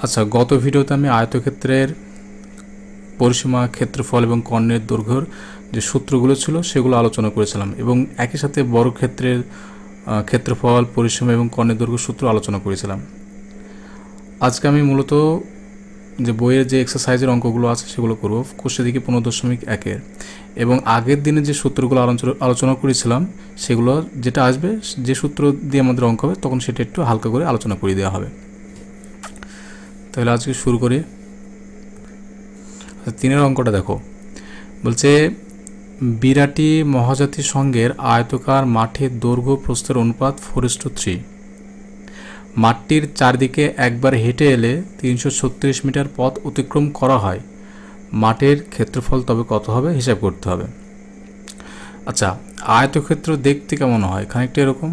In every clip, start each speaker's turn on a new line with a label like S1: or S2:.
S1: আচ্ছা, গত ভিডিওতে আমি আয়তক্ষেত্রের পরিসীমা, ক্ষেত্রফল এবং কর্ণের দৈর্ঘ্যের যে সূত্রগুলো ছিল সেগুলো আলোচনা করেছিলাম এবং একই সাথে বর্গক্ষেত্রের ক্ষেত্রফল, পরিসীমা এবং কর্ণের দৈর্ঘ্য সূত্র আলোচনা করেছিলাম। আজকে আমি মূলত যে বইয়ের যে এক্সারসাইজের অঙ্কগুলো আছে সেগুলো করব কোষে দিকে 15.1-এর, এবং আগের দিনে যে সূত্রগুলো আলোচনা করেছিলাম সেগুলো যেটা আসবে, যে সূত্র দিয়ে আমাদের অঙ্ক হবে তখন সেটা একটু হালকা করে আলোচনা করে দেওয়া হবে। তাহলে আজকে শুরু করি। 3 অঙ্কটা দেখো, বলছে বিরাটি মহাজাতি সংঘের আয়তকার মাঠের দৈর্ঘ্য প্রস্থের অনুপাত 4:3। মাঠটির চারদিকে একবার হেঁটে এলে 336 মিটার পথ অতিক্রম করা হয়। মাঠের ক্ষেত্রফল তবে কত হবে হিসাব করতে হবে। আচ্ছা, আয়তক্ষেত্র দেখতে কেমন হয়? খানিকটা এরকম।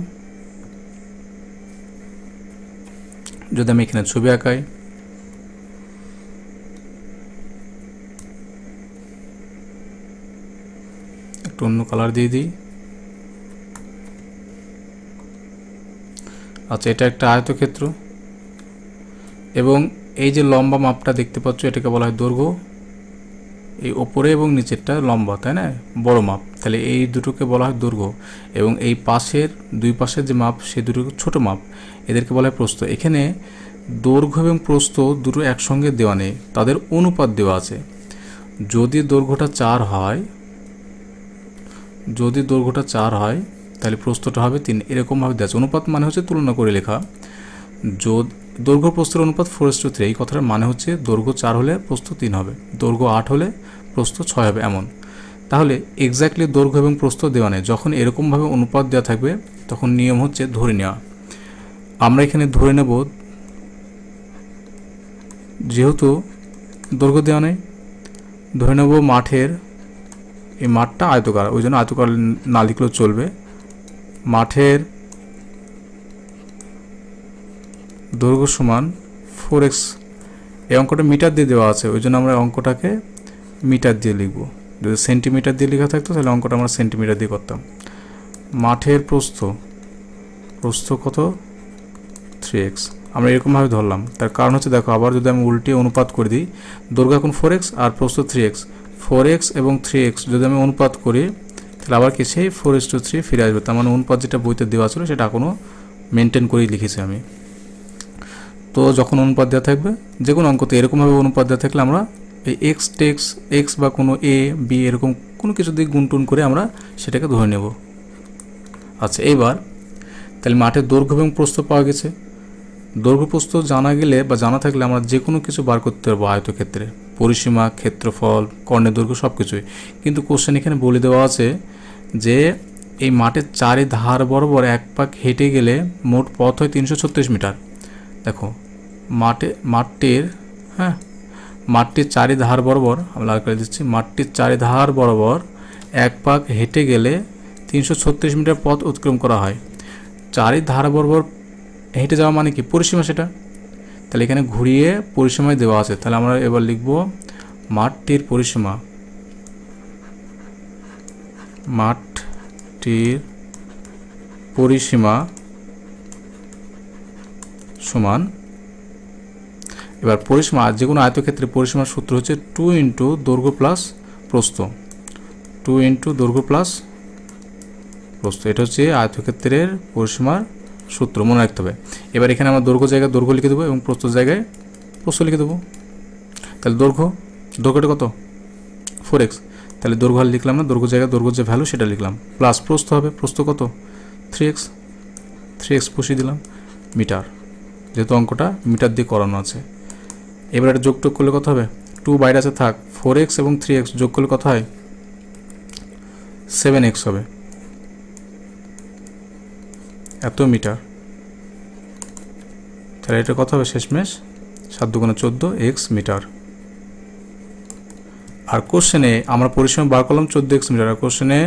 S1: যদি আমি এখানে ছবি আঁকাই, একটু অন্য কালার দিয়ে দিই। আচ্ছা, এটা একটা আয়তক্ষেত্র এবং এই যে লম্বা মাপটা দেখতে পাচ্ছ এটাকে বলা হয় দৈর্ঘ্য। এই ওপরে এবং নিচেরটা লম্বা, তাই না, বড় মাপ, তাহলে এই দুটোকে বলা হয় দৈর্ঘ্য। এবং এই পাশের দুই পাশের যে মাপ সেই দুটো ছোট মাপ, এদেরকে বলা হয় প্রস্থ। এখানে দৈর্ঘ্য এবং প্রস্থ দুটো একসঙ্গে দেওয়া নেই, তাদের অনুপাত দেওয়া আছে। যদি দৈর্ঘ্যটা 4 হয়, তাহলে প্রস্থটা হবে 3, এরকমভাবে দেওয়া আছে। অনুপাত মানে হচ্ছে তুলনা করে লেখা। দৈর্ঘ্য প্রস্থের অনুপাত 4:3, এই কথাটার মানে হচ্ছে দৈর্ঘ্য 4 হলে প্রস্থ 3 হবে, দৈর্ঘ্য 8 হলে প্রস্থ 6 হবে, এমন। তাহলে এক্স্যাক্টলি দৈর্ঘ্য এবং প্রস্থ দেওয়া নেই, যখন এরকমভাবে অনুপাত দেওয়া থাকবে তখন নিয়ম হচ্ছে ধরে নেওয়া। আমরা এখানে ধরে নেব, যেহেতু দৈর্ঘ্য দেওয়া নেই, ধরে নেব মাঠের, এই মাঠটা আয়তকার, ওই জন্য আয়তকার না লিখলেও চলবে। মাঠের দৈর্ঘ্য সমান 4x। এই অঙ্কটা মিটার দিয়ে দেওয়া আছে, ওই জন্য আমরা অঙ্কটাকে মিটার দিয়ে লিখব। যদি সেন্টিমিটার দিয়ে লেখা থাকতো তাহলে অঙ্কটা আমরা সেন্টিমিটার দিয়ে করতাম। মাঠের প্রস্থ কত? 3x। আমরা এরকমভাবে ধরলাম, তার কারণ হচ্ছে দেখো, আবার যদি আমি উল্টিয়ে অনুপাত করে দিই, দৈর্ঘ্য এখন 4x আর প্রস্থ 3x, 4x এবং 3x যদি আমি অনুপাত করি তাহলে আবার কি সেই 4:3 ফিরে আসবে। তার মানে অনুপাত যেটা বইতে দেওয়া ছিল সেটা এখনও মেনটেন করেই লিখেছি আমি। তো যখন অনুপাত দেওয়া থাকবে, যে কোনো অঙ্কতে এরকমভাবে অনুপাত দেওয়া থাকলে আমরা এই এক্স বা কোনো এ বি এরকম কোনো কিছু দিয়ে গুণটুন করে আমরা সেটাকে ধরে নেব। আচ্ছা, এইবার তাহলে মাঠের দৈর্ঘ্য এবং প্রস্থ পাওয়া গেছে। দৈর্ঘ্য প্রস্থ জানা গেলে বা জানা থাকলে আমরা যে কোনো কিছু বার করতে পারবো আয়তক্ষেত্রে, পরিসীমা, ক্ষেত্রফল, কর্ণের দৈর্ঘ্য সব কিছুই। কিন্তু কোশ্চেন এখানে বলে দেওয়া আছে যে এই মাঠের চারি ধার বরাবর এক পাক হেঁটে গেলে মোট পথ হয় 336 মিটার। দেখো, মাঠটির চারি ধার বরাবর, আমি লাল করে দিচ্ছি, মাঠটির চারি ধার বরাবর এক পাক হেঁটে গেলে 336 মিটার পথ অতিক্রম করা হয়। চারি ধার বরাবর হেঁটে যাওয়া মানে কি? পরিসীমা সেটা। তাহলে এখানে ঘুরিয়ে পরিসীমায় দেওয়া আছে, তাহলে আমরা এবার লিখব মাঠটির পরিসীমা সমান, এবার পরিসীমা, যে কোনো আয়তক্ষেত্রে পরিসীমার সূত্র হচ্ছে 2 ইন্টু দৈর্ঘ্য প্লাস প্রস্থ, 2 ইন্টু দৈর্ঘ্য প্লাস প্রস্থ। এটা হচ্ছে আয়তক্ষেত্রের পরিসীমার সূত্র, মনে রাখতে হবে। এবার এখানে আমরা দৈর্ঘ্য জায়গায় দৈর্ঘ্য লিখে দেবো এবং প্রস্থ জায়গায় প্রস্থ লিখে দেবো। তাহলে দৈর্ঘ্যটা কত? 4x। তাহলে দৈর্ঘ্য আর লিখলাম না, দৈর্ঘ্য জায়গায় দৈর্ঘ্য যে ভ্যালু সেটা লিখলাম, প্লাস প্রস্থ হবে, প্রস্থ কত? 3x বসিয়ে দিলাম মিটার, যেহেতু অঙ্কটা মিটার দিয়ে করানো আছে। এবার এটা যোগ করলে কত হবে? 2 বাইরে আছে, থাক। 4x এবং 3x যোগ করলে কত হয়? 7x হবে, এত মিটার। তাহলে এটা কত হবে শেষমেশ? 7 দুগুণে 14x মিটার। আর কোশ্চেনে আমরা পরিসীমা বার করলাম 14x মিটার, আর কোশ্চেনে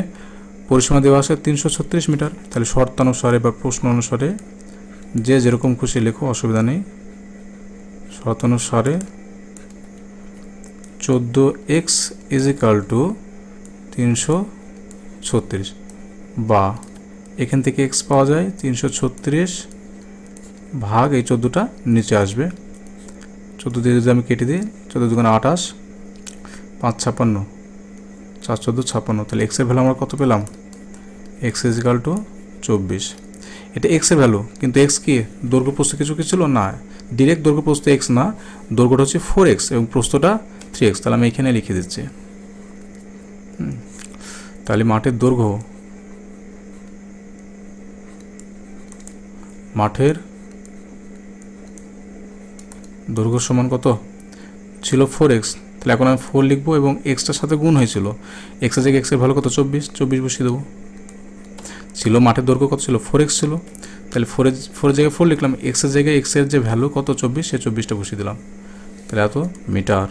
S1: পরিসীমা দেওয়া আছে 336 মিটার। তাহলে শর্তানুসারে বা প্রশ্ন অনুসারে যে যেরকম খুশি লেখো, অসুবিধা নেই। শর্তানুসারে 14x = 336, বা এখান থেকে x পাওয়া যায় 336 ভাগ এই 14টা নিচে আসবে, 14 দিয়ে যদি আমি কেটে দিই 14 দুগুণে 28, 5 56, 4 14 56, তাহলে এক্সের ভ্যালু আমরা কত পেলাম? X is equal to 24। এটা এক্সের ভ্যালু, কিন্তু এক্স কি দৈর্ঘ্য প্রস্থ কিছু কি ছিল না, ডিরেক্ট দৈর্ঘ্য প্রস্থ এক্স না, দৈর্ঘ্যটা হচ্ছে 4x এবং প্রস্থটা 3x। তাহলে আমি এখানে লিখে দিচ্ছি। তাহলে মাঠের দৈর্ঘ্য সমান কত ছিল? 4x। তাহলে এখন আমি 4 লিখবো এবং এক্সটার সাথে গুণ হয়েছিল, এক্সের জায়গায় এক্সের ভ্যালু কত? 24 বসিয়ে দেবো। ছিল মাঠের দৈর্ঘ্য কত ছিল? 4x ছিল। তাহলে 4 জায়গায় 4 লিখলাম, এক্সের জায়গায় এক্সের যে ভ্যালু কত? 24, সে 24টা বসিয়ে দিলাম। তাহলে এত মিটার।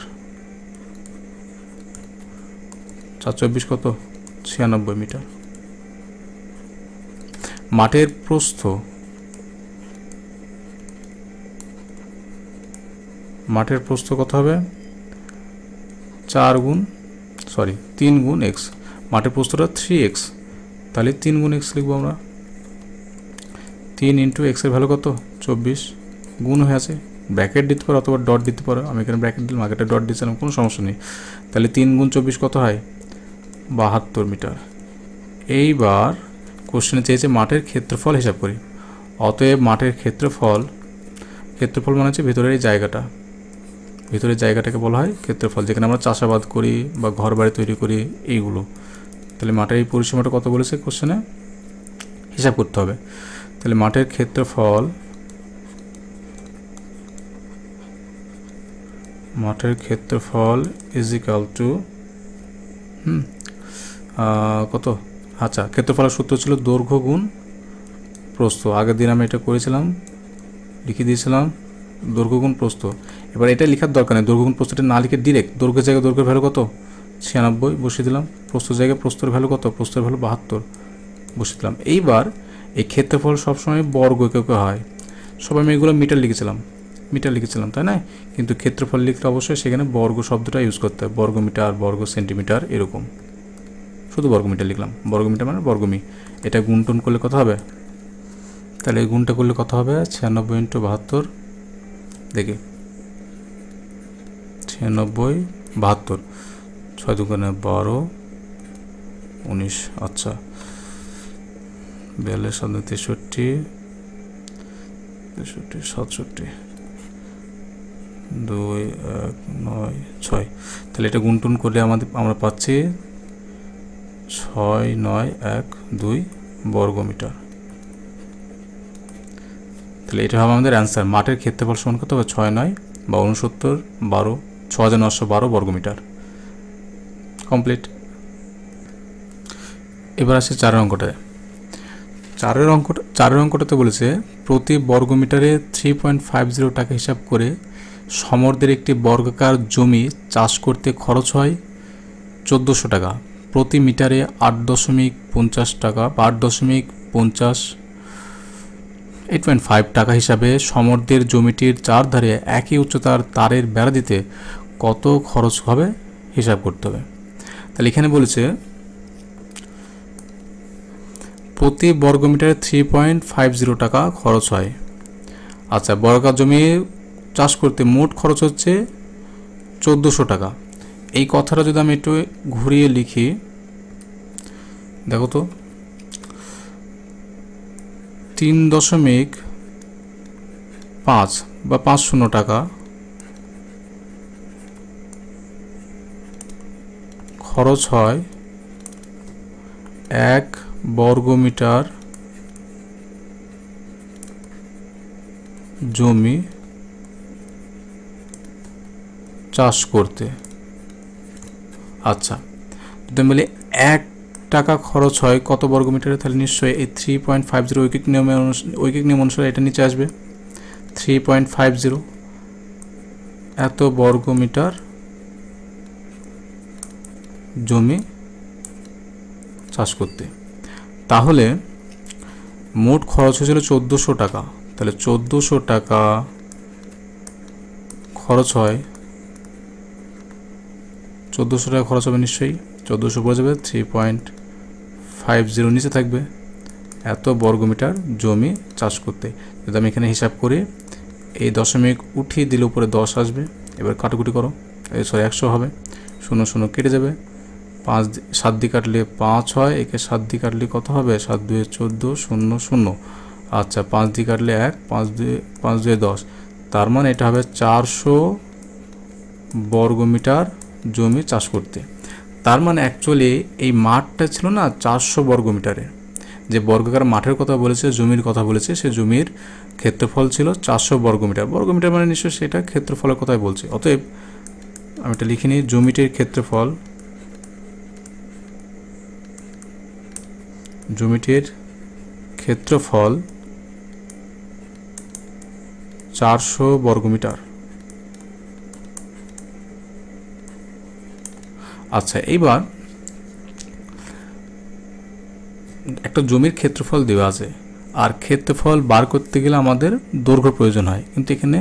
S1: 4 24 কত? 96 মিটার। মাঠের প্রস্থ কত হবে? 3 গুণ এক্স। মাঠের প্রস্থটা 3x, তাহলে 3 গুণ এক্স লিখবো আমরা। 3 ইন্টু এক্সের ভ্যালু কত? 24, গুণ হয়ে আছে, ব্র্যাকেট দিতে পারো অথবা ডট দিতে পারো। আমি এখানে ব্র্যাকেট দিলাম, আগেটা ডট দিয়েছিলাম, কোনো সমস্যা নেই। তাহলে 3 গুণ 24 কত হয়? 72 মিটার। এইবার কোশ্চেনে চেয়েছে মাঠের ক্ষেত্রফল হিসাব করি। অতএব মাঠের ক্ষেত্রফল মানে হচ্ছে ভেতরের জায়গাটাকে বলা হয় ক্ষেত্রফল, যেখানে আমরা চাষাবাদ করি বা ঘর বাড়ি তৈরি করি এইগুলো। তাহলে মাঠের এই পরিসীমাটা কত বলেছে কোশ্চেনে? হিসাব করতে হবে। তাহলে মাঠের ক্ষেত্রফল ইজ ইকাল টু কত? আচ্ছা, ক্ষেত্রফলের সূত্র ছিল দৈর্ঘ্য গুণ প্রস্থ। আগের দিন আমি এটা করেছিলাম, লিখে দিয়েছিলাম দৈর্ঘ্য গুণ প্রস্থ। এবার এটা লেখার দরকার নেই, দৈর্ঘ্য গুণ প্রস্থটা না লিখে ডিরেক্ট দৈর্ঘ্যের জায়গায় দৈর্ঘ্যের ভ্যালু কত? 96 বসিয়ে দিলাম। প্রস্থের জায়গায় প্রস্থের ভ্যালু কত? প্রস্থের ভ্যালু 72 বসিয়ে দিলাম। এইবার এই ক্ষেত্রফল সবসময় বর্গ এককে হয়। সবাই আমি এগুলো মিটার লিখেছিলাম তাই না? কিন্তু ক্ষেত্রফল লিখলে অবশ্যই সেখানে বর্গ শব্দটা ইউজ করতে হয়। বর্গ মিটার, বর্গ সেন্টিমিটার, এরকম। শুধু বর্গমিটার লিখলাম, বর্গমিটার মানে বর্গমি। এটা গুণটুন করলে কত হবে? তাহলে এই গুণটা করলে কত হবে? 96 ইন্টু 72, দেখি 96 72, 6 দুগুণে 12 19। আচ্ছা, 42 7 63 67 2 1 9 6। তাহলে এটা গুণটুন করলে আমরা পাচ্ছি 6912 বর্গমিটার। তাহলে এটা হবে আমাদের অ্যান্সার। মাঠের ক্ষেত্রফল সমান কত হবে? 69 বা 69 12 6912 বর্গমিটার। কমপ্লিট। এবার আসছে চারের অঙ্কটাতে বলেছে প্রতি বর্গমিটারে 3.50 টাকা হিসাব করে সমরদের একটি বর্গাকার জমি চাষ করতে খরচ হয় 1400 টাকা। প্রতি মিটারে 8.50 টাকা বা 8.5 টাকা হিসাবে সমরদের জমিটির চারধারে একই উচ্চতার তারের বেড়া দিতে কত খরচ হবে হিসাব করতে হবে। তাহলে এখানে বলেছে প্রতি বর্গমিটারে 3.50 টাকা খরচ হয়। আচ্ছা, বর্গাকার জমি চাষ করতে মোট খরচ হচ্ছে 1400 টাকা। এই কথাটা যদি আমি একটু ঘুরিয়ে লিখি, দেখো তো, 3.5 বা 50 টাকা খরচ হয় 1 বর্গমিটার জমি চাষ করতে। আচ্ছা, যদি বলি 1 টাকা খরচ হয় কত বর্গমিটারে, তাহলে নিশ্চয়ই এই 3.50 ঐকিক নিয়ম অনুসারে এটা নিচে আসবে। 3.50 এত বর্গমিটার জমি চাষ করতে। তাহলে মোট খরচ হয়েছিল 1400 টাকা। তাহলে 1400 টাকা খরচ হয়, 1400 টাকা খরচ হবে নিশ্চয়ই, 1400 পড়ে যাবে, 3.50 নিচে থাকবে এত বর্গমিটার জমি চাষ করতে। যদি আমি এখানে হিসাব করি এই দশমিক উঠিয়ে দিলে উপরে 10 আসবে। এবার কাটাকুটি করো, সরি 100 হবে, 0 0 কেটে যাবে, 7 দিয়ে কাটলে 5 হয়, একে 7 দিয়ে কাটলে কত হবে, 7 2 14 0 0। আচ্ছা 5 দিয়ে কাটলে 1, 5 2 10, তার মানে এটা হবে 400 বর্গমিটার জমি চাষ করতে। তার মানে অ্যাকচুয়ালি এই মাঠটা ছিল না 400 বর্গমিটারের, যে বর্গাকার মাঠের কথা বলেছে, জমির কথা বলেছে, সে জমির ক্ষেত্রফল ছিল 400 বর্গমিটার। বর্গমিটার মানে নিশ্চয়ই সেটা ক্ষেত্রফলের কথাই বলছে। অতএব আমি এটা লিখে নিই, জমিটির ক্ষেত্রফল, জমিটির ক্ষেত্রফল 400 বর্গমিটার। আচ্ছা এইবার একটা জমির ক্ষেত্রফল দেওয়া আছে, আর ক্ষেত্রফল বার করতে গেলে আমাদের দৈর্ঘ্য প্রয়োজন হয়, কিন্তু এখানে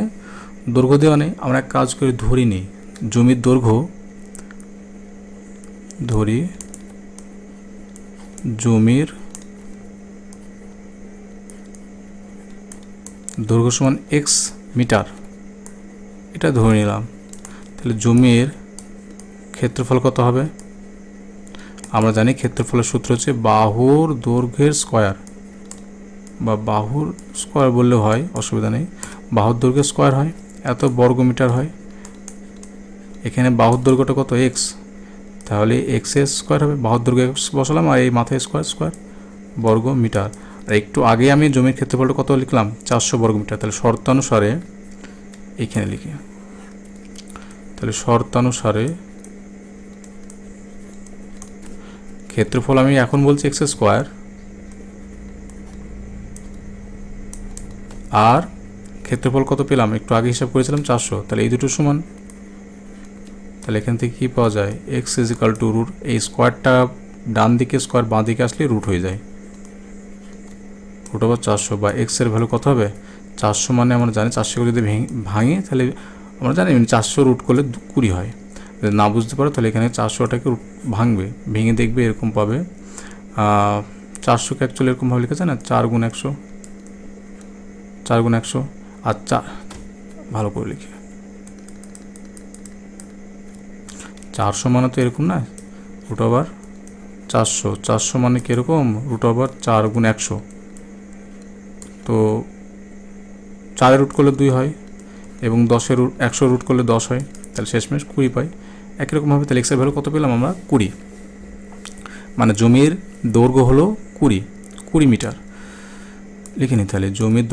S1: দৈর্ঘ্য দেওয়া নেই। আমরা এক কাজ করে ধরি নিই, জমির দৈর্ঘ্য, ধরি জমির দৈর্ঘ্য সমান x মিটার, এটা ধরে নিলাম। তাহলে জমির ক্ষেত্রফল কত হবে? আমরা জানি ক্ষেত্রফলের সূত্র হচ্ছে বাহুর দৈর্ঘ্যের স্কয়ার, বা বাহুর স্কয়ার বললে হয়, অসুবিধা নেই। বাহুর দৈর্ঘ্যের স্কয়ার হয়, এত বর্গমিটার হয়। এখানে বাহুর দৈর্ঘ্যটা কত, x, তাহলে x এর স্কয়ার হবে, বাহুর দৈর্ঘ্য x বসালাম, আর এই মাথায় স্কয়ার স্কয়ার বর্গ মিটার। আর একটু আগে আমি জমির ক্ষেত্রফলটা কত লিখলাম, 400 বর্গমিটার। তাহলে শর্তানুসারে এইখানে লিখি, তাহলে শর্তানুসারে ক্ষেত্রফল আমি এখন বলছি x স্কয়ার, আর ক্ষেত্রফল কত পেলাম, একটু আগে হিসাব করেছিলাম 400, তাহলে এই দুটো সমান। তাহলে এখান থেকে কী পাওয়া যায়, x ইজিক্যাল টু রুট, এই স্কোয়ারটা ডান দিকে স্কোয়ার বাঁ দিকে আসলে রুট হয়ে যায়, রুট ওভার 400, বা x এর ভ্যালু কত হবে, 400 মানে আমরা জানি 400 যদি ভাঙি তাহলে আমরা জানি 400 রুট করলে 20 হয়। যদি না বুঝতে পারো তাহলে এখানে 400টাকে ভাঙবে, ভেঙে দেখবে এরকম পাবে, 400কে অ্যাকচুয়ালি এরকমভাবে লেখা যায় না, 4 গুণ 100, 4 গুণ 100, আর 4 ভালো করে লিখি, 400 মানে তো এরকম না, রুট ওভার 400, 400 মানে কীরকম, রুট ওভার 4 গুণ 100, তো 4 রুট করলে 2 হয়, এবং 10 100 রুট করলে 10 হয়, তাহলে শেষমেশ 20 পাই। একই রকমভাবে তাহলে এক্সের ভ্যালু কত পেলাম আমরা, 20, মানে জমির দৈর্ঘ্য হলো 20 মিটার। লিখে নিই তাহলে, জমির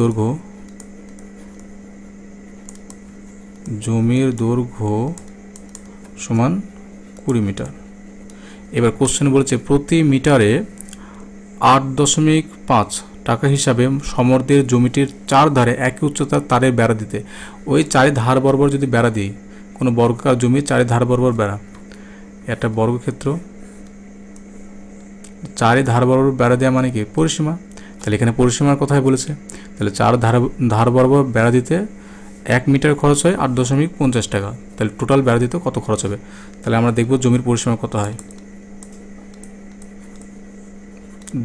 S1: দৈর্ঘ্য সমান 20 মিটার। এবার কোশ্চেন বলেছে প্রতি মিটারে 8.5 টাকা হিসাবে সমর্থের জমিটির 4 ধারে একই উচ্চতার তারের বেড়া দিতে। ওই 4 ধার বরাবর যদি বেড়া দিই, কোনো বর্গাকার জমির 4 ধার বরাবর বেড়া, একটা বর্গক্ষেত্র, 4 ধার বরাবর বেড়া দেওয়া মানে কি, পরিসীমা। তাহলে এখানে পরিসীমার কথাই বলেছে, তাহলে 4 ধার বরাবর বেড়া দিতে 1 মিটার খরচ হয় 8.50 টাকা। তাহলে টোটাল বেড়া দিতে কত খরচ হবে, তাহলে আমরা দেখব জমির পরিসীমা কত হয়।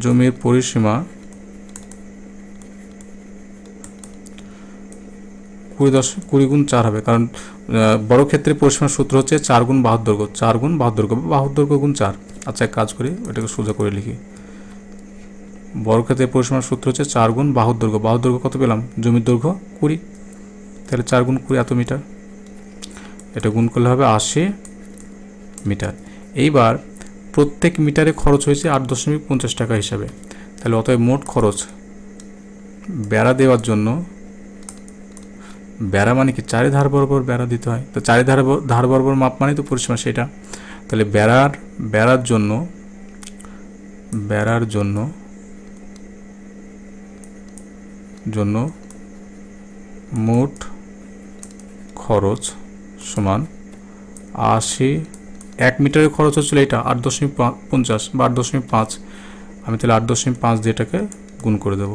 S1: জমির পরিসীমা 20 গুণ 4 হবে, কারণ বড় ক্ষেত্রে পরিসীমার সূত্র হচ্ছে 4 গুণ বাহুর দৈর্ঘ্য, 4 গুণ বাহুর দৈর্ঘ্য, বাহুর দৈর্ঘ্য গুণ 4। আচ্ছা এক কাজ করি, এটাকে সোজা করে লিখি, বড় ক্ষেত্রে পরিসীমার সূত্র হচ্ছে 4 গুণ বাহুর দৈর্ঘ্য, বাহুর দৈর্ঘ্য কত পেলাম, জমির দৈর্ঘ্য 20, তাহলে 4 গুণ 20 এত মিটার, এটা গুণ করলে হবে 80 মিটার। এইবার প্রত্যেক মিটারে খরচ হয়েছে 8.50 টাকা হিসাবে, তাহলে অতএব মোট খরচ বেড়া দেওয়ার জন্য, বেড়া মানে কি 4 ধার বরাবর বেড়া দিতে হয়, তো 4 ধার বরাবর মাপ মানে তো পরিসীমা সেটা। তাহলে বেড়ার জন্য মোট খরচ সমান 80, 1 মিটারের খরচ হচ্ছিল এটা 8.50 বা 8.5, আমি তাহলে 8.5 দিয়ে এটাকে গুণ করে দেব,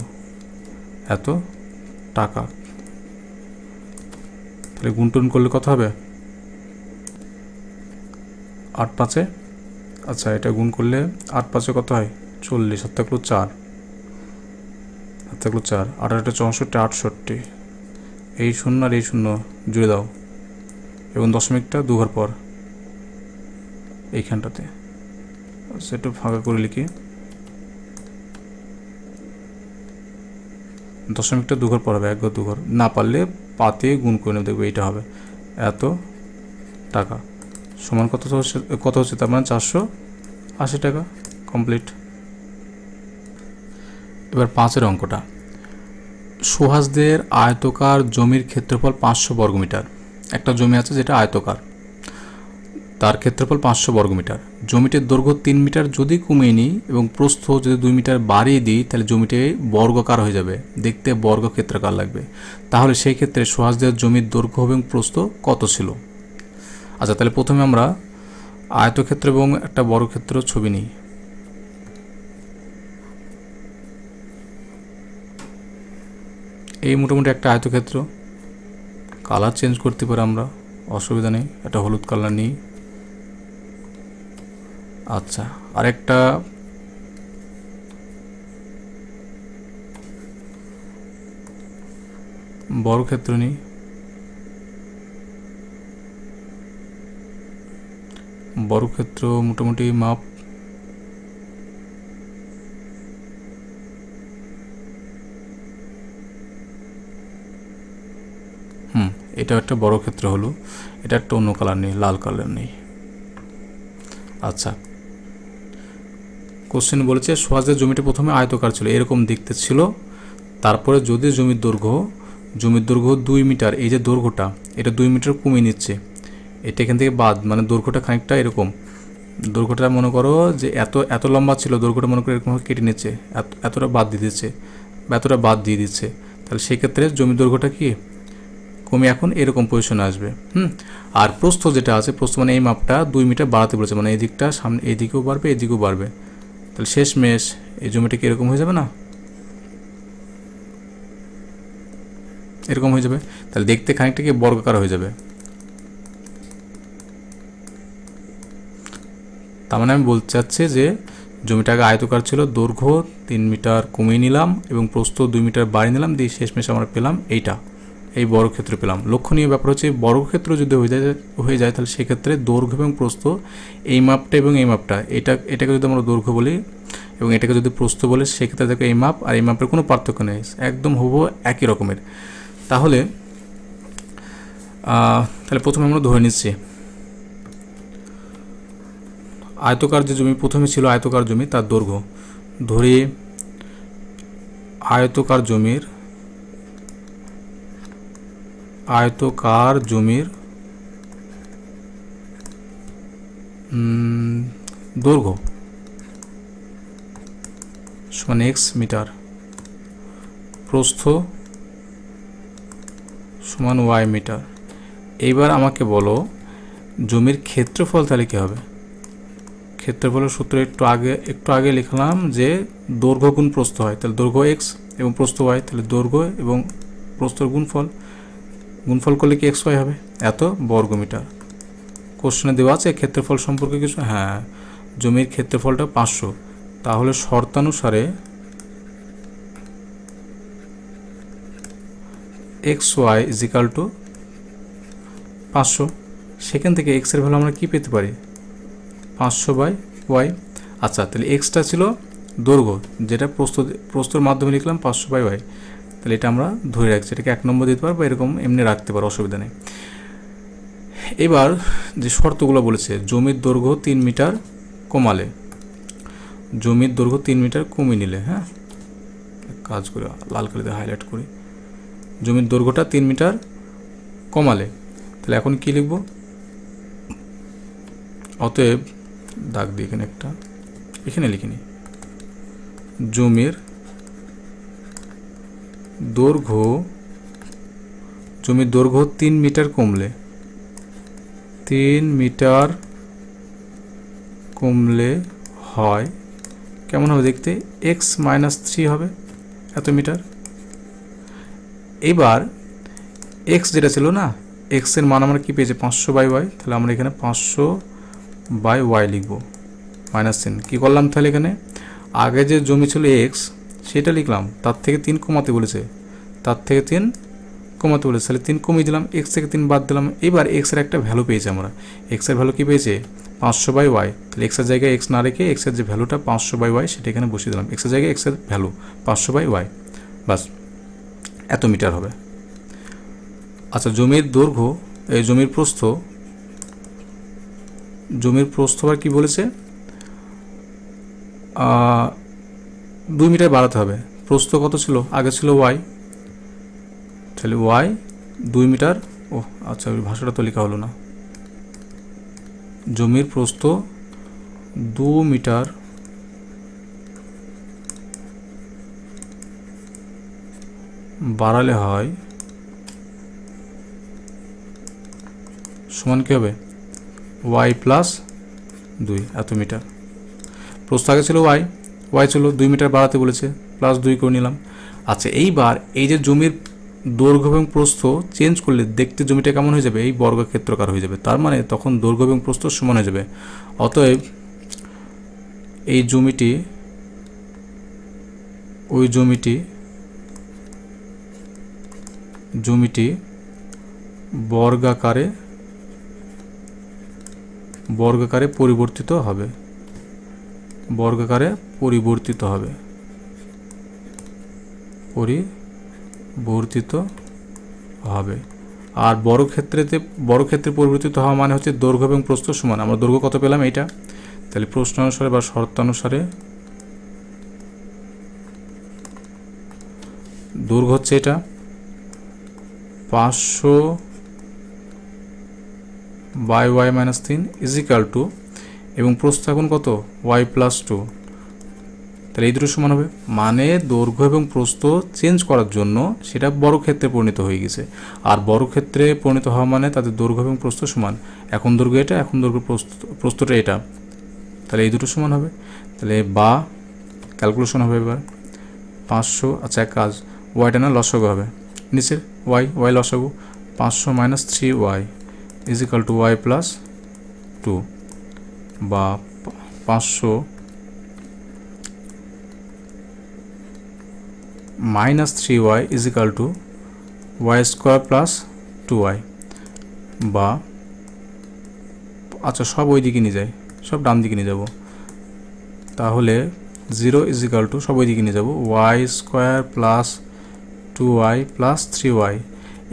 S1: এত টাকা। তাহলে গুণ টুন করলে কত হবে, 8 5, আচ্ছা এটা গুণ করলে 8 5 কত হয়, 40, 7 4, 7 4, 8 8 64, 68, এই শূন্য আর এই শূন্য জুড়ে দাও এবং দশমিকটা 2 ঘর পর এইখানটাতে একটু ফাঁকা করে লিখি, দশমিকটা 2 ঘর পর হবে, 1 ঘর 2 ঘর, না পারলে পাতে গুণ করে নেবে, দেখবে এইটা হবে এত টাকা সমান কত হচ্ছে তার মানে 480 টাকা। কমপ্লিট। এবার 5-এর অঙ্কটা, সুহাসদের আয়তকার জমির ক্ষেত্রফল 500 বর্গমিটার। একটা জমি আছে যেটা আয়তকার, তার ক্ষেত্রফল 500 বর্গমিটার। জমিটির দৈর্ঘ্য 3 মিটার যদি কমিয়ে নিই এবং প্রস্থ যদি 2 মিটার বাড়িয়ে দিই তাহলে জমিটি বর্গাকার হয়ে যাবে, দেখতে বর্গক্ষেত্রাকার লাগবে। তাহলে সেই ক্ষেত্রে সুহাসদের জমির দৈর্ঘ্য এবং প্রস্থ কত ছিল? আচ্ছা, তাহলে প্রথমে আমরা আয়তক্ষেত্র এবং একটা বর্গক্ষেত্র ছবি নিই। এই মোটামুটি একটা আয়তক্ষেত্র, কালার চেঞ্জ করতে পারি আমরা, অসুবিধা নেই, একটা হলুদ কালার নিই। আচ্ছা, আরেকটা বর্গক্ষেত্র নিই, বর্গক্ষেত্র মোটামুটি মাপ এটা একটা বর্গক্ষেত্র হলো, এটা একটা অন্য কালার নেই, লাল কালার নেই। আচ্ছা, কোশ্চেন বলেছে সুহাসদের জমিটা প্রথমে আয়তকার ছিল, এরকম দেখতে ছিল, তারপরে যদি জমির দৈর্ঘ্য 2 মিটার, এই যে দৈর্ঘ্যটা এটা 2 মিটার কমিয়ে নিচ্ছে, এটা এখান থেকে বাদ, মানে দৈর্ঘ্যটা খানিকটা এরকম, দৈর্ঘ্যটা মনে করো যে এত লম্বা ছিল, দৈর্ঘ্যটা মনে করো এরকমভাবে কেটে নিচ্ছে, এতটা বাদ দিয়ে দিচ্ছে বা এতটা বাদ দিয়ে দিচ্ছে, তাহলে সেক্ষেত্রে জমির দৈর্ঘ্যটা কি কমে এখন এরকম পজিশনে আসবে। আর প্রস্থ যেটা আছে, প্রস্থ মানে এই মাপটা 2 মিটার বাড়াতে বলেছে, মানে এই দিকটা সামনে, এই দিকেও বাড়বে, এই দিকেও বাড়বে, তাহলে শেষমেশ এই জমিটা কি এরকম হয়ে যাবে না, এরকম হয়ে যাবে, তাহলে দেখতে খানিকটা কি বর্গাকার হয়ে যাবে। তার মানে আমি বলতে চাচ্ছি যে জমিটাকে আয়তকার ছিল, দৈর্ঘ্য 3 মিটার কমিয়ে নিলাম এবং প্রস্থ 2 মিটার বাড়িয়ে নিলাম, দিয়ে শেষমেশ আমরা পেলাম এইটা, এই বর্গক্ষেত্র পেলাম। লক্ষণীয় ব্যাপার হচ্ছে বর্গক্ষেত্র যদি হয়ে যায় তাহলে সেক্ষেত্রে দৈর্ঘ্য এবং প্রস্থ, এই মাপটা এবং এই মাপটা, এটাকে যদি আমরা দৈর্ঘ্য বলি এবং এটাকে যদি প্রস্থ বলি, সেক্ষেত্রে দেখো এই মাপ আর এই মাপের কোনো পার্থক্য নেই, একদম হুবহু একই রকমের। তাহলে প্রথমে আমরা ধরে নিচ্ছি আয়তকার যে জমি প্রথমে ছিল, আয়তকার জমি, তার দৈর্ঘ্য ধরে আয়তকার জমির দৈর্ঘ্য সমান x মিটার, প্রস্থ সমান y মিটার। এইবার আমাকে বলো জমির ক্ষেত্রফল তাহলে কী হবে? ক্ষেত্রফলের সূত্র একটু আগে লিখলাম যে দৈর্ঘ্য গুণ প্রস্থ হয়, তাহলে দৈর্ঘ্য x এবং প্রস্থ y, তাহলে দৈর্ঘ্য এবং প্রস্থর গুণফল করলে কি xy হবে, এত বর্গমিটার। কোশ্চেনে দেওয়া আছে ক্ষেত্রফল সম্পর্কে কিছু, হ্যাঁ, জমির ক্ষেত্রফলটা 500, তাহলে শর্তানুসারে xy = 500, সেখান থেকে x এর ভ্যালু আমরা কি পেতে পারি, 500/y। আচ্ছা, তাহলে xটা ছিল দৈর্ঘ্য, যেটা প্রস্থর মাধ্যমে লিখলাম 500/y, তাহলে এটা আমরা ধরে রাখছি, এটাকে 1 নম্বর দিতে পারবো, এরকম এমনি রাখতে পারো, অসুবিধা নেই। এবার যে শর্তগুলো বলেছে, জমির দৈর্ঘ্য 3 মিটার কমালে, জমির দৈর্ঘ্য 3 মিটার কমিয়ে নিলে, হ্যাঁ, কাজ করে লাল কালি দিয়ে হাইলাইট করি, জমির দৈর্ঘ্যটা 3 মিটার কমালে, তাহলে এখন কি লিখব, অতএব দাগ দিয়ে এখানে লিখিনি, জমির দৈর্ঘ্য 3 মিটার কমলে, 3 মিটার কমলে হয় কেমন হবে দেখতে, x - 3 হবে, এত মিটার। এবার x যেটা ছিল না, x এর মান আমরা কি পেয়েছি, 500/y, তাহলে আমরা এখানে 500/y লিখব, -চিহ্ন। কী করলাম তাহলে, এখানে আগে যে জমি ছিল x সেটা লিখলাম, তার থেকে 3 কমাতে বলেছে, তার থেকে 3 কমাতে বলেছে, তাহলে 3 কমিয়ে দিলাম, এক্স থেকে 3 বাদ দিলাম। এবার এক্সের একটা ভ্যালু পেয়েছি আমরা, এক্সের ভ্যালু কী পেয়েছে 500/y। তাহলে এক্সের জায়গায় এক্স না রেখে এক্সের যে ভ্যালুটা 500/y সেটা এখানে বসিয়ে দিলাম, এক্সের জায়গায় এক্সের ভ্যালু 500/y, বাস এত মিটার হবে। আচ্ছা জমির দৈর্ঘ্য, এই জমির প্রস্থ আর কি বলেছে 2 মিটার বাড়াতে হবে। প্রস্থ কত ছিল, আগে ছিল y, তাহলে y 2 মিটার, ও আচ্ছা ওই ভাষাটা তো লেখা হলো না, জমির প্রস্থ 2 মিটার বাড়ালে হয় সমান কী হবে y প্লাস 2, এত মিটার। প্রস্থ আগে ছিল y ছিল 2 মিটার বাড়াতে বলেছে, প্লাস 2 করে নিলাম। আচ্ছা এইবার এই যে জমির দৈর্ঘ্য এবং প্রস্থ চেঞ্জ করলে দেখতে জমিটা কেমন হয়ে যাবে, এই বর্গক্ষেত্রাকার হয়ে যাবে, তার মানে তখন দৈর্ঘ্য এবং প্রস্থ সমান হয়ে যাবে। অতএব এই জমিটি ওই জমিটি বর্গাকারে পরিবর্তিত হবে, আর বর্গক্ষেত্রে পরিবর্তিত হওয়া মানে হচ্ছে দৈর্ঘ্য এবং প্রস্থ সমান। আমরা দৈর্ঘ্য কত পেলাম এইটা, তাহলে প্রশ্ন অনুসারে বা শর্তানুসারে দৈর্ঘ্য হচ্ছে এটা 500/y - 3 ইজিক্যাল টু, এবং প্রস্থ এখন কত y প্লাস 2, তাহলে এই দুটো সমান হবে। মানে দৈর্ঘ্য এবং প্রস্থ চেঞ্জ করার জন্য সেটা বর্গক্ষেত্রে পরিণত হয়ে গেছে, আর বর্গক্ষেত্রে পরিণত হওয়া মানে তাদের দৈর্ঘ্য এবং প্রস্থ সমান। এখন দৈর্ঘ্য এটা, এখন দৈর্ঘ্য প্রস্থটা এটা, তাহলে এই দুটো সমান হবে। তাহলে বা ক্যালকুলেশন হবে এবার 500, আচ্ছা এক কাজ, ওয়াইটা না লসাগু হবে, নিচের y লসাগু 500 - 3y is equal to y plus 2, বা 500 - 3y is equal to y square plus 2y, বা আচ্ছা সব ওই দিকে নিয়ে যায়, সব ডান দিকে নিয়ে যাব, তাহলে 0 ইজিক্যাল টু সব ওই দিকে নিয়ে যাব y square plus 2y plus 3y,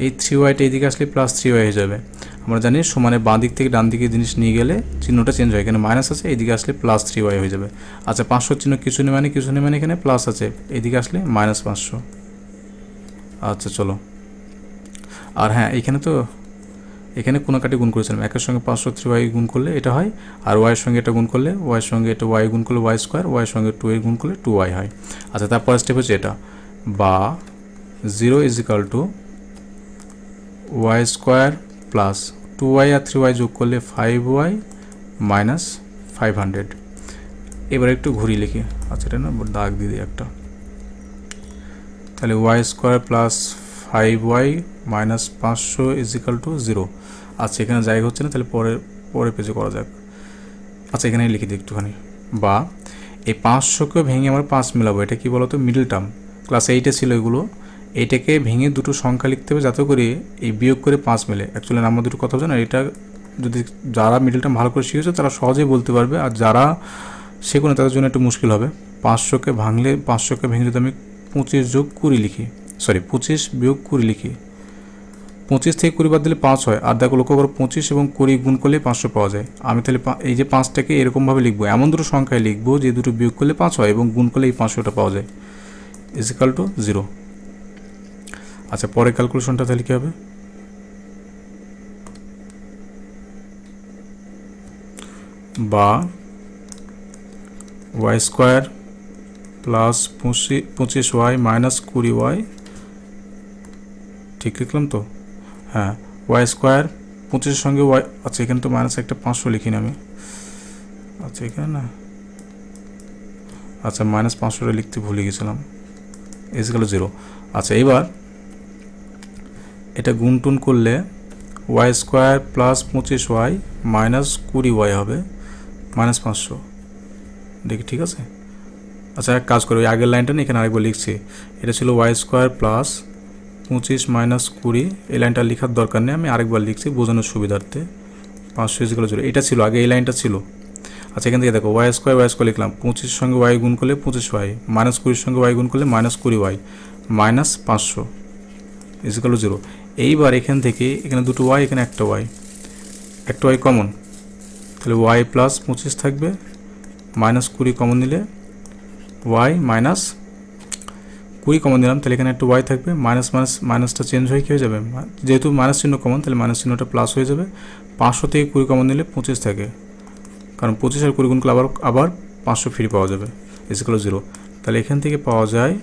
S1: এই 3yটা এইদিকে আসলে প্লাস 3y হয়ে যাবে। আমরা জানি সমানে বাঁ দিক থেকে ডান দিকে জিনিস নিয়ে গেলে চিহ্নটা চেঞ্জ হয়, এখানে মাইনাস আছে, এইদিকে আসলে প্লাস 3y হয়ে যাবে। আচ্ছা 500 চিহ্ন কিছু নেই মানে এখানে প্লাস আছে, এইদিকে আসলে -500। আচ্ছা চলো, আর হ্যাঁ এখানে কোনাকাটি গুণ করেছিলাম, একের সঙ্গে 500 3y গুণ করলে এটা হয়, আর ওয়াইয়ের সঙ্গে এটা গুণ করলে ওয়াইয়ের সঙ্গে এটা y গুণ করলে y স্কোয়ার, ওয়াইয়ের সঙ্গে 2 গুণ করলে 2y হয়। আচ্ছা তারপর স্টেপ হচ্ছে এটা, বা 0 is equal to y square plus 2y আর 3y যোগ করলে 5y মাইনাস 500। এবার একটু ঘুরিয়ে লিখি, আচ্ছা এটা না দাগ দিয়ে দিই একটা, তাহলে y square plus 5y minus 500 is equal to 0। আচ্ছা এখানে জায়গা হচ্ছে না, তাহলে পরে পেজে করা যাক। আচ্ছা এখানে লিখে দিই একটুখানি, বা এই 500কে ভেঙে আমরা 5 মেলাবো, এটা কি বলতো মিডল টার্ম, ক্লাস 8-এ ছিল এগুলো। এইটাকে ভেঙে দুটো সংখ্যা লিখতে হবে যাতে করে এই বিয়োগ করে 5 মেলে। অ্যাকচুয়ালি নাম্বার দুটো কথা না, এটা যদি যারা মিডল টার্ম ভালো করে শিখেছে তারা সহজেই বলতে পারবে, আর যারা শেখো তাদের জন্য একটু মুশকিল হবে। 500কে ভেঙে যদি আমি 25 যোগ 20 লিখি, সরি 25 বিয়োগ 20 লিখি, 25 থেকে 20 বাদ দিলে 5 হয়, আর দেখো লক্ষ্য করো 25 এবং 20 গুণ করলে 500 পাওয়া যায়। আমি তাহলে এই যে 5টাকে এরকমভাবে লিখবো, এমন দুটো সংখ্যায় লিখবো যে দুটো বিয়োগ করলে 5 হয় এবং গুণ করলে এই 500টা পাওয়া যায়, ইজিক্যাল টু 0। আচ্ছা পরে ক্যালকুলেশনটা তাহলে কী হবে, বা y square plus 25y minus 20y, ঠিক লিখলাম তো? হ্যাঁ, y স্কোয়ার 25-এর সঙ্গে y, আচ্ছা এখানে তো মাইনাস একটা 500 লিখিনি আমি, আচ্ছা এখানে না, আচ্ছা -500টা লিখতে ভুলে গেছিলাম, ইজিক্যাল টু 0। আচ্ছা এবার এটা গুণ টুন করলে y square plus 25y minus 20y হবে -500, দেখি ঠিক আছে। আচ্ছা এক কাজ করি, ওই আগের লাইনটা না এখানে আরেকবার লিখছি, এটা ছিল y স্কোয়ার প্লাস 25 মাইনাস 20, এই লাইনটা লেখার দরকার নেই, আমি আরেকবার লিখছি বোঝানোর সুবিধার্থে। 500 ইজ ইকুয়াল টু 0, এটা ছিল আগে, এই লাইনটা ছিল। আচ্ছা, এখান থেকে দেখো ওয়াই স্কোয়ার লিখলাম, 25 সঙ্গে ওয়াই গুণ করলে 25y, মাইনাস 20 সঙ্গে ওয়াই গুণ করলে minus 20y, minus 500 is equal to 0। এইবার এখান থেকে এখানে দুটো ওয়াই, এখানে একটা ওয়াই কমন, তাহলে ওয়াই প্লাস 25 থাকবে, মাইনাস 20 কমন নিলে ওয়াই, মাইনাস 20 কমন দিলাম, তাহলে এখানে একটা ওয়াই থাকবে, মাইনাসটা চেঞ্জ হয়ে কী হয়ে যাবে, যেহেতু মাইনাস চিহ্ন কমন তাহলে মাইনাস চিহ্নটা প্লাস হয়ে যাবে। 500 থেকে 20 কমন নিলে 25 থাকে, কারণ 25 আর 20 গুণ করলে আবার 500 ফ্রি পাওয়া যাবে, ইজ ইকুয়াল টু 0। তাহলে এখান থেকে পাওয়া যায়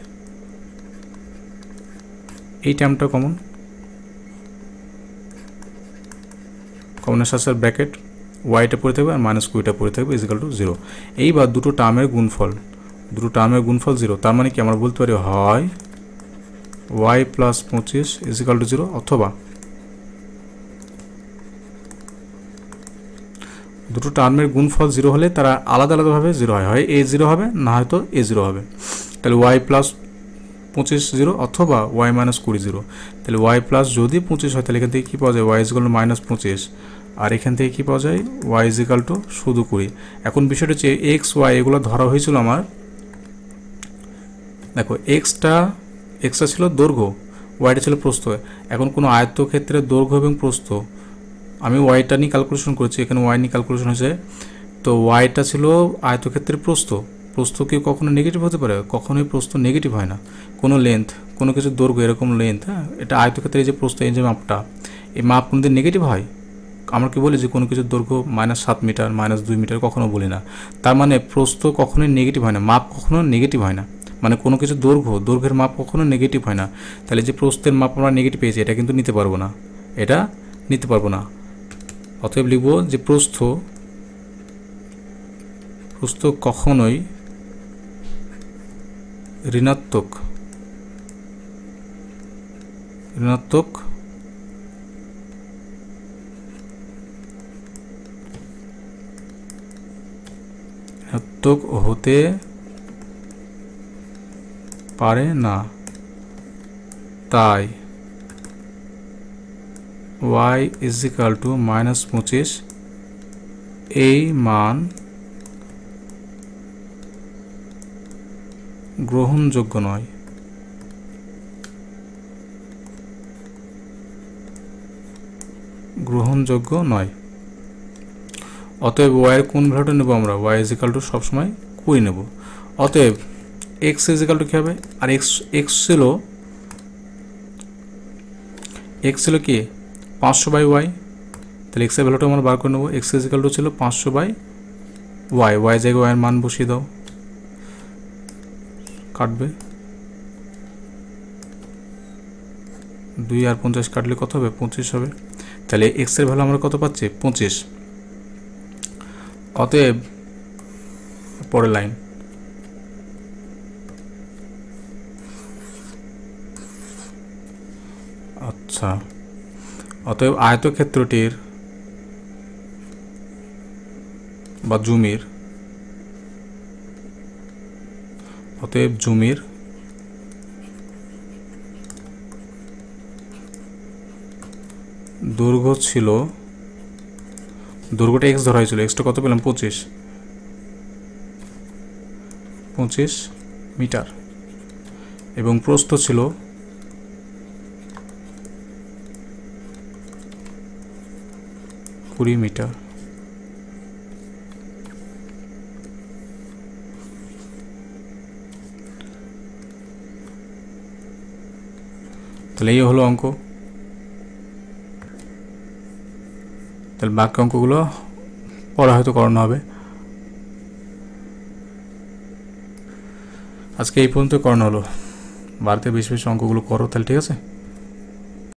S1: এই টার্মটা কমনের সাথে ব্র্যাকেট ওয়াইটা পড়ে থাকবে আর মাইনাস 20টা পড়ে থাকবে, ইজ ইকুয়াল টু 0। এইবার দুটো টার্মের গুণফল 0, তার মানে কি আমরা বলতে পারি হয় y plus 25 is equal to 0, অথবা দুটো টার্মের গুণফল 0 হলে তারা আলাদা আলাদাভাবে 0 হয় এ 0 হবে, না হয়তো এ 0 হবে। তাহলে ওয়াই প্লাস 25 0, অথবা ওয়াই মাইনাস 20 0। তাহলে ওয়াই প্লাস যদি 25 হয় তাহলে এখান থেকে কী পাওয়া যায়, y is equal to minus 25, আর এখান থেকে কী পাওয়া যায়, ওয়াই ইজ ইকুয়াল টু শুধু 20। এখন বিষয়টা হচ্ছে এক্স ওয়াই এগুলো ধরা হয়েছিল আমার, দেখো এক্সটা ছিল দৈর্ঘ্য, ওয়াইটা ছিল প্রস্থ। এখন কোনো আয়তক্ষেত্রের দৈর্ঘ্য এবং প্রস্থ, আমি ওয়াইটা নিয়ে ক্যালকুলেশন করেছি, এখানে ওয়াই নিয়ে ক্যালকুলেশন হয়েছে। তো ওয়াইটা ছিল আয়তক্ষেত্রের প্রস্থ কি কখনো নেগেটিভ হতে পারে? কখনোই প্রস্থ নেগেটিভ হয় না। কোনো লেন্থ, কোনো কিছু দৈর্ঘ্য, এরকম লেন্থ, হ্যাঁ, এটা আয়তক্ষেত্রে এই যে প্রস্থ, এই যে মাপটা, এই মাপ কোনোদিন নেগেটিভ হয়? আমরা কি বলি যে কোনো কিছুর দৈর্ঘ্য -7 মিটার, -2 মিটার, কখনো বলি না। তার মানে প্রস্থ কখনোই নেগেটিভ হয় না, মাপ কখনো নেগেটিভ হয় না, মানে কোনো কিছু দৈর্ঘ্যের মাপ কখনো নেগেটিভ হয় না। তাহলে যে প্রস্থের মাপ আমরা নেগেটিভ পেয়েছি, এটা কিন্তু নিতে পারবো না, অতএব লিখব যে প্রস্থ কখনোই ঋণাত্মক হতে পারে না, তাই y ইজ ইকাল টু -25, এই মান গ্রহণযোগ্য নয়। অতএব y এর কোন ভ্যালুটা নেব আমরা, y ইজ ইকাল টু সবসময় 20 নেব। অতএব x ইজ ইকাল টু কী হবে, আর x ছিল কি 500/y, তাহলে x এর ভ্যালুটা আমরা বার করে নেব। x ইজ ইকাল টু ছিল 500/y, y জায়গায় y এর মান বসিয়ে দাও, কাটবে 2 আর 50 কাটলে কত হবে, 25 হবে। তাহলে x এর ভ্যালু আমরা কত পাচ্ছি, 25। অতএব পরের লাইন, আচ্ছা, অতএব আয়তক্ষেত্রটির বা জমির দৈর্ঘ্য ছিল, দৈর্ঘ্যটা x ধরা হয়েছিল, xটা কত পেলাম, 25 মিটার, এবং প্রস্থ ছিল 20 মিটার। তাহলে এই হলো অঙ্ক। তাহলে বাকি অঙ্কগুলো পরে হয়তো করানো হবে, আজকে এই পর্যন্ত করানো হলো। বাড়িতে বেশি বেশি অঙ্কগুলো করো তাহলে, ঠিক আছে।